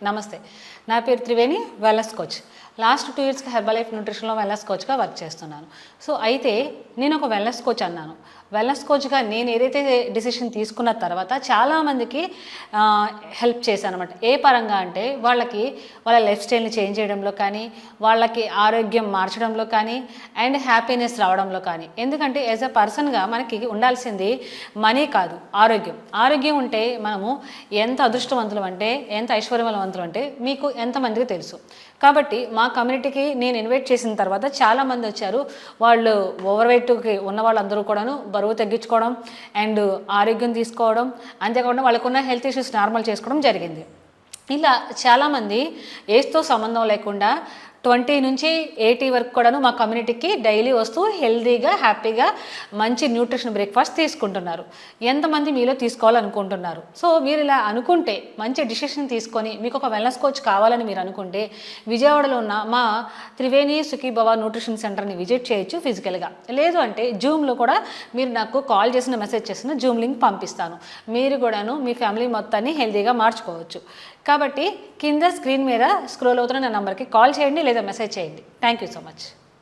నమస్తే, నా పేరు త్రివేణి, వెల్నెస్ కోచ్. లాస్ట్ 2 ఇయర్స్‌గా హెర్బలైఫ్ న్యూట్రిషన్లో వెల్నెస్ కోచ్గా వర్క్ చేస్తున్నాను. సో అయితే నేను ఒక వెల్నెస్ కోచ్ అన్నాను. వెల్నెస్ కోచ్గా నేను ఏదైతే డిసిషన్ తీసుకున్న తర్వాత చాలామందికి హెల్ప్ చేశాను అనమాట. ఏ పరంగా అంటే వాళ్ళకి వాళ్ళ లైఫ్ స్టైల్ని చేంజ్ చేయడంలో కానీ, వాళ్ళకి ఆరోగ్యం మార్చడంలో కానీ, అండ్ హ్యాపీనెస్ రావడంలో కానీ. ఎందుకంటే యాజ్ ఎ పర్సన్గా మనకి ఉండాల్సింది మనీ కాదు, ఆరోగ్యం. ఆరోగ్యం ఉంటే మనము ఎంత అదృష్టవంతులం అంటే, ఎంత ఐశ్వర్యవంతులం అంటే మీకు ఎంతమందికి తెలుసు. కాబట్టి మా కమ్యూనిటీకి నేను ఇన్వైట్ చేసిన తర్వాత చాలామంది వచ్చారు. వాళ్ళు ఓవర్ వెయిట్కి ఉన్న వాళ్ళందరూ కూడాను బరువు తగ్గించుకోవడం అండ్ ఆరోగ్యం తీసుకోవడం, అంతేకాకుండా వాళ్ళకున్న హెల్త్ ఇష్యూస్ నార్మల్ చేసుకోవడం జరిగింది. ఇలా చాలామంది ఏజ్తో సంబంధం లేకుండా 20 నుంచి 80 వరకు కూడాను మా కమ్యూనిటీకి డైలీ వస్తూ హెల్తీగా, హ్యాపీగా మంచి న్యూట్రిషన్ బ్రేక్ఫాస్ట్ తీసుకుంటున్నారు. ఎంతమంది మీలో తీసుకోవాలనుకుంటున్నారు? సో మీరు ఇలా అనుకుంటే, మంచి డిసిషన్ తీసుకొని మీకు ఒక వెల్నెస్ కోచ్ కావాలని మీరు అనుకుంటే విజయవాడలో ఉన్న మా త్రివేణి సుఖీభవ న్యూట్రిషన్ సెంటర్ని విజిట్ చేయొచ్చు ఫిజికల్గా. లేదు అంటే జూమ్లో కూడా మీరు నాకు కాల్ చేసిన, మెసేజ్ చేసిన జూమ్ లింక్ పంపిస్తాను. మీరు కూడాను మీ ఫ్యామిలీ మొత్తాన్ని హెల్తీగా మార్చుకోవచ్చు. కాబట్టి కింద స్క్రీన్ మీద స్క్రోల్ అవుతున్న నా నెంబర్కి కాల్ చేయండి లేదా మెసేజ్ చేయండి. Thank you so much.